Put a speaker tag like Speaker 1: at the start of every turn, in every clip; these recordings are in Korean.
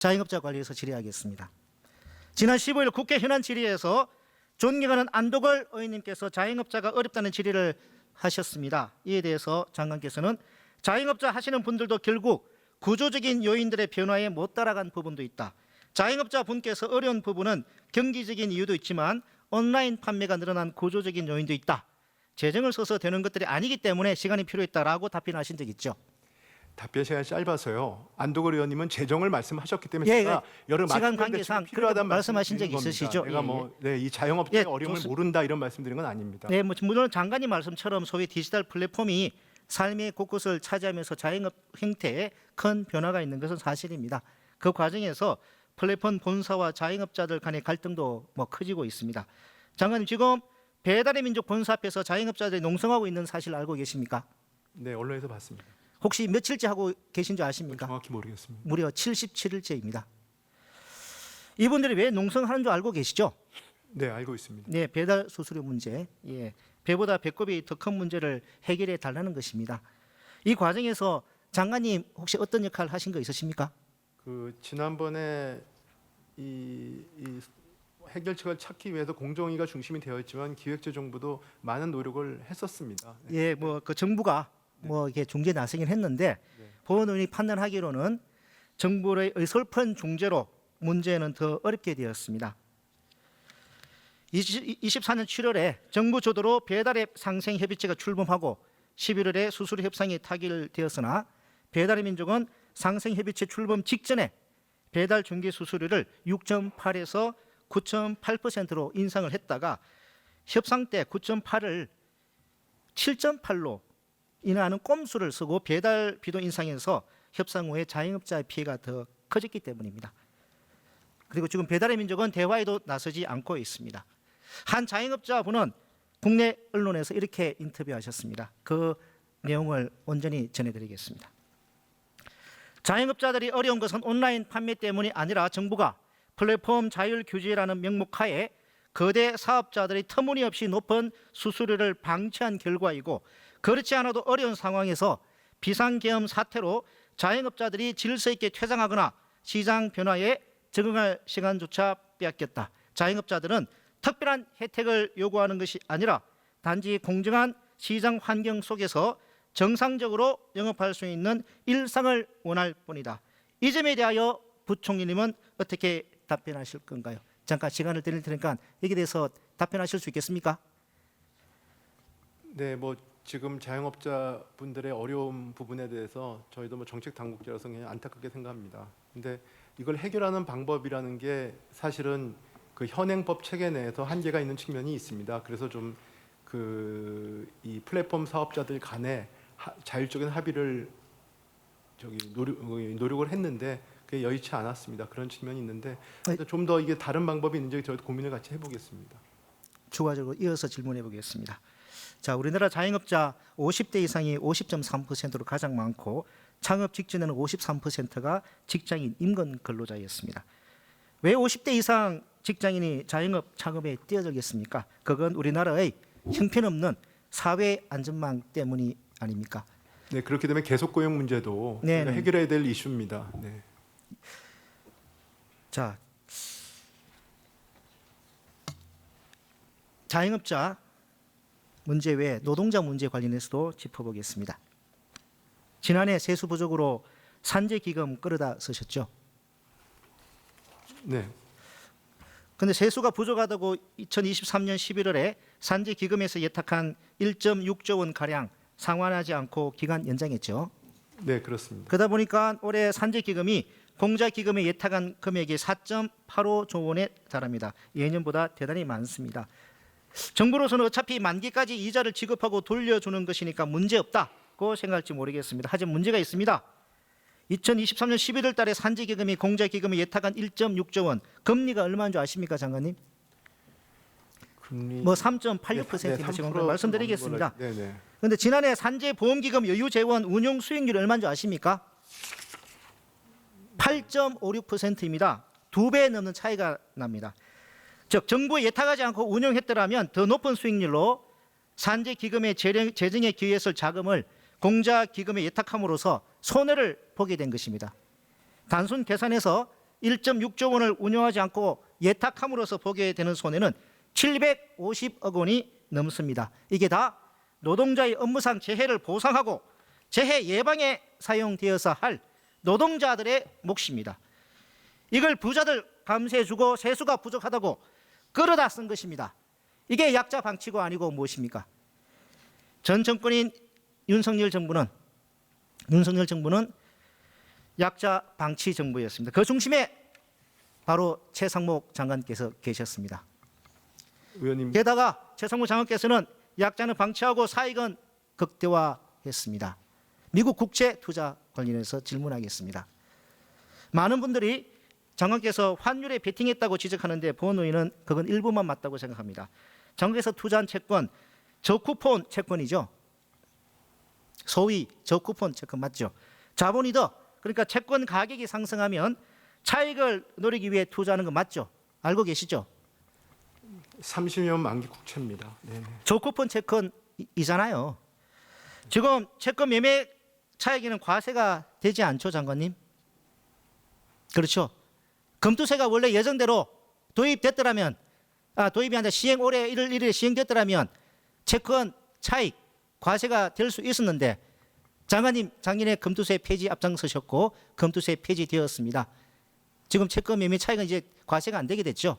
Speaker 1: 자영업자 관리에서 질의하겠습니다. 지난 15일 국회 현안 질의에서 존경하는 안도걸 의원님께서 자영업자가 어렵다는 질의를 하셨습니다. 이에 대해서 장관께서는 자영업자 하시는 분들도 결국 구조적인 요인들의 변화에 못 따라간 부분도 있다. 자영업자 분께서 어려운 부분은 경기적인 이유도 있지만 온라인 판매가 늘어난 구조적인 요인도 있다. 재정을 써서 되는 것들이 아니기 때문에 시간이 필요했다라고 답변하신 적 있죠.
Speaker 2: 답변 시간이 짧아서요. 안도걸 의원님은 재정을 말씀하셨기 때문에
Speaker 1: 예,
Speaker 2: 제가 여러
Speaker 1: 시간
Speaker 2: 맞춤형
Speaker 1: 관계상
Speaker 2: 대책이 필요하다는
Speaker 1: 말씀하신 적
Speaker 2: 말씀드린
Speaker 1: 있으시죠?
Speaker 2: 겁니다. 제가
Speaker 1: 예,
Speaker 2: 이 자영업자의
Speaker 1: 예,
Speaker 2: 어려움을 모른다 이런 말씀드린 건 아닙니다.
Speaker 1: 네, 물론 장관님 말씀처럼 소위 디지털 플랫폼이 삶의 곳곳을 차지하면서 자영업 행태에 큰 변화가 있는 것은 사실입니다. 그 과정에서 플랫폼 본사와 자영업자들 간의 갈등도 커지고 있습니다. 장관님, 지금 배달의 민족 본사 앞에서 자영업자들이 농성하고 있는 사실 알고 계십니까?
Speaker 2: 네, 언론에서 봤습니다.
Speaker 1: 혹시 며칠째 하고 계신 줄 아십니까?
Speaker 2: 정확히 모르겠습니다.
Speaker 1: 무려 77일째입니다. 이분들이 왜 농성하는 줄 알고 계시죠?
Speaker 2: 네, 알고 있습니다.
Speaker 1: 네, 배달 수수료 문제, 배보다 배꼽이 더 큰 문제를 해결해 달라는 것입니다. 이 과정에서 장관님 혹시 어떤 역할을 하신 거 있으십니까?
Speaker 2: 지난번에 이 해결책을 찾기 위해서 공정위가 중심이 되어 있지만 기획재정부도 많은 노력을 했었습니다. 네.
Speaker 1: 예, 그 정부가 이게 중재 나서긴 했는데 법원이 판단하기로는 정부의 의설픈 중재로 문제는 더 어렵게 되었습니다. 24년 7월에 정부 주도로 배달앱 상생 협의체가 출범하고 11월에 수수료 협상이 타결되었으나 배달의 민족은 상생 협의체 출범 직전에 배달 중개 수수료를 6.8에서 9.8%로 인상을 했다가 협상 때 9.8을 7.8로 인하하는 꼼수를 쓰고 배달비도 인상해서 협상 후에 자영업자의 피해가 더 커졌기 때문입니다. 그리고 지금 배달의 민족은 대화에도 나서지 않고 있습니다. 한 자영업자분은 국내 언론에서 이렇게 인터뷰하셨습니다. 그 내용을 온전히 전해드리겠습니다. 자영업자들이 어려운 것은 온라인 판매 때문이 아니라 정부가 플랫폼 자율 규제라는 명목하에 거대 사업자들이 터무니없이 높은 수수료를 방치한 결과이고, 그렇지 않아도 어려운 상황에서 비상계엄 사태로 자영업자들이 질서 있게 퇴장하거나 시장 변화에 적응할 시간조차 빼앗겼다. 자영업자들은 특별한 혜택을 요구하는 것이 아니라 단지 공정한 시장 환경 속에서 정상적으로 영업할 수 있는 일상을 원할 뿐이다. 이 점에 대하여 부총리님은 어떻게 답변하실 건가요? 잠깐 시간을 드릴 테니까 여기에 대해서 답변하실 수 있겠습니까?
Speaker 2: 네, 지금 자영업자 분들의 어려운 부분에 대해서 저희도 정책 당국자로서 그냥 안타깝게 생각합니다. 근데 이걸 해결하는 방법이라는 게 사실은 그 현행법 체계 내에서 한계가 있는 측면이 있습니다. 그래서 좀 이 플랫폼 사업자들 간에 자율적인 합의를 노력을 했는데 그게 여의치 않았습니다. 그런 측면이 있는데 좀 더 이게 다른 방법이 있는지 저희도 고민을 같이 해보겠습니다.
Speaker 1: 추가적으로 이어서 질문해 보겠습니다. 자, 우리나라 자영업자 50대 이상이 50.3%로 가장 많고 창업 직전에는 53%가 직장인 임금 근로자였습니다. 왜 50대 이상 직장인이 자영업 창업에 뛰어들겠습니까? 그건 우리나라의 형편없는 사회 안전망 때문이 아닙니까?
Speaker 2: 네, 그렇기 때문에 계속 고용 문제도 해결해야 될 이슈입니다. 네.
Speaker 1: 자, 자영업자 문제 외에 노동자 문제 관련해서도 짚어보겠습니다. 지난해 세수 부족으로 산재기금 끌어다 쓰셨죠?
Speaker 2: 네.
Speaker 1: 그런데 세수가 부족하다고 2023년 11월에 산재기금에서 예탁한 1.6조 원 가량 상환하지 않고 기간 연장했죠.
Speaker 2: 네, 그렇습니다.
Speaker 1: 그러다 보니까 올해 산재기금이 공자기금에 예탁한 금액이 4.85조 원에 달합니다. 예년보다 대단히 많습니다. 정부로서는 어차피 만기까지 이자를 지급하고 돌려주는 것이니까 문제없다고 생각할지 모르겠습니다. 하지만 문제가 있습니다. 2023년 11월 달에 산재기금이 공자기금에 예탁한 1.6조 원, 금리가 얼마인 줄 아십니까, 장관님?
Speaker 2: 금리
Speaker 1: 3.86%입니다. 지금 말씀드리겠습니다. 그런데 지난해 산재보험기금 여유재원 운용 수익률이 얼마인 줄 아십니까? 8.56%입니다. 2배 넘는 차이가 납니다. 즉 정부에 예탁하지 않고 운용했더라면 더 높은 수익률로 산재기금의 재정에 기여했을 자금을 공자기금에 예탁함으로써 손해를 보게 된 것입니다. 단순 계산해서 1.6조 원을 운용하지 않고 예탁함으로써 보게 되는 손해는 750억 원이 넘습니다. 이게 다 노동자의 업무상 재해를 보상하고 재해 예방에 사용되어서 할 노동자들의 몫입니다. 이걸 부자들 감세해주고 세수가 부족하다고 끌어다 쓴 것입니다. 이게 약자 방치가 아니고 무엇입니까? 전 정권인 윤석열 정부는 약자 방치 정부였습니다. 그 중심에 바로 최상목 장관께서 계셨습니다.
Speaker 2: 의원님
Speaker 1: 게다가 최상목 장관께서는 약자는 방치하고 사익은 극대화했습니다. 미국 국채 투자 관련해서 질문하겠습니다. 많은 분들이 장관께서 환율에 베팅했다고 지적하는데 본의원은 그건 일부만 맞다고 생각합니다. 장관께서 투자한 채권 저쿠폰 채권이죠. 소위 저쿠폰 채권 맞죠. 자본이 더 그러니까 채권 가격이 상승하면 차익을 노리기 위해 투자하는 거 맞죠. 알고 계시죠?
Speaker 2: 30년 만기 국채입니다. 네.
Speaker 1: 저쿠폰 채권이잖아요. 지금 채권 매매 차익에는 과세가 되지 않죠, 장관님? 그렇죠. 금투세가 원래 예정대로 도입됐더라면 도입이 아니라 시행 올해 1월 1일에 시행됐더라면 채권 차익 과세가 될 수 있었는데 장관님 작년에 금투세 폐지 앞장서셨고 금투세 폐지되었습니다. 지금 채권 매매 차익은 이제 과세가 안 되게 됐죠.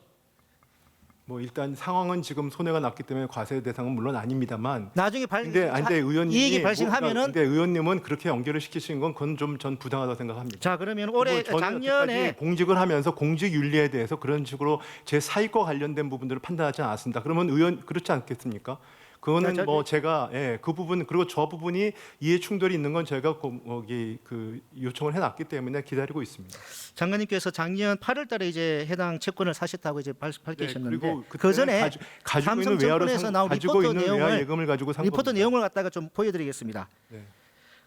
Speaker 2: 뭐 일단 상황은 지금 손해가 났기 때문에 과세 대상은 물론 아닙니다만.
Speaker 1: 나중에
Speaker 2: 근데 의원님이
Speaker 1: 이익이 발생하면은
Speaker 2: 근데 의원님은 그렇게 연결을 시키신 건 그건 좀 전 부당하다고 생각합니다.
Speaker 1: 자 그러면 올해
Speaker 2: 저는
Speaker 1: 작년에
Speaker 2: 여태까지 공직을 하면서 공직 윤리에 대해서 그런 식으로 제 사익과 관련된 부분들을 판단하지 않았습니다. 그러면 의원 그렇지 않겠습니까? 그거는 뭐 제가 그 부분 그리고 저 부분이 이해 충돌이 있는 건 저희가 거기 그 요청을 해놨기 때문에 기다리고 있습니다.
Speaker 1: 장관님께서 작년 8월달에 이제 해당 채권을 사셨다고 이제 밝히셨는데
Speaker 2: 그리고
Speaker 1: 그 전에
Speaker 2: 가지고 있는 외화로
Speaker 1: 삼성증권에서 나온
Speaker 2: 가지고
Speaker 1: 리포트
Speaker 2: 있는 외화
Speaker 1: 내용을
Speaker 2: 예금을 가지고 산
Speaker 1: 리포트
Speaker 2: 겁니다.
Speaker 1: 내용을 갖다가 좀 보여드리겠습니다.
Speaker 2: 네.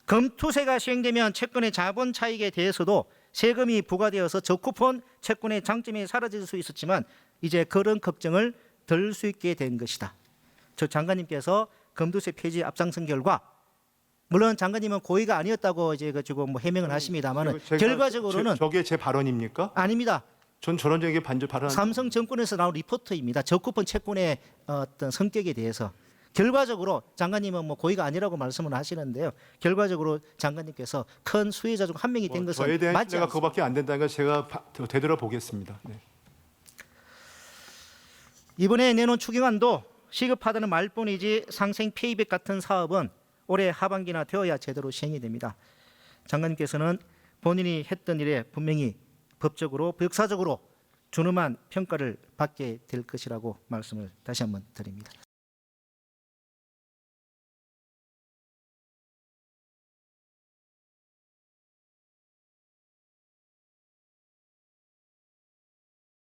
Speaker 1: 금투세가 시행되면 채권의 자본 차익에 대해서도 세금이 부과되어서 저쿠폰 채권의 장점이 사라질 수 있었지만 이제 그런 걱정을 덜 수 있게 된 것이다. 저 장관님께서 금투세 폐지 앞장선 결과 물론 장관님은 고의가 아니었다고 이제 가지고 뭐 해명을 하십니다만은 결과적으로는
Speaker 2: 저게 제 발언입니까?
Speaker 1: 아닙니다.
Speaker 2: 전 저런 적에 발언.
Speaker 1: 삼성증권에서 나온 리포트입니다. 저쿠폰 채권의 어떤 성격에 대해서 결과적으로 장관님은 뭐 고의가 아니라고 말씀을 하시는데요. 결과적으로 장관님께서 큰 수혜자 중 한 명이 된 것은
Speaker 2: 저에 대한
Speaker 1: 맞지
Speaker 2: 신뢰가
Speaker 1: 않습니다.
Speaker 2: 그거밖에 안 된다는 걸 제가 되돌아 보겠습니다. 네.
Speaker 1: 이번에 내놓은 추경안도 시급하다는 말뿐이지 상생 페이백 같은 사업은 올해 하반기나 되어야 제대로 시행이 됩니다. 장관님께서는 본인이 했던 일에 분명히 법적으로 역사적으로 준엄한 평가를 받게 될 것이라고 말씀을 다시 한번 드립니다.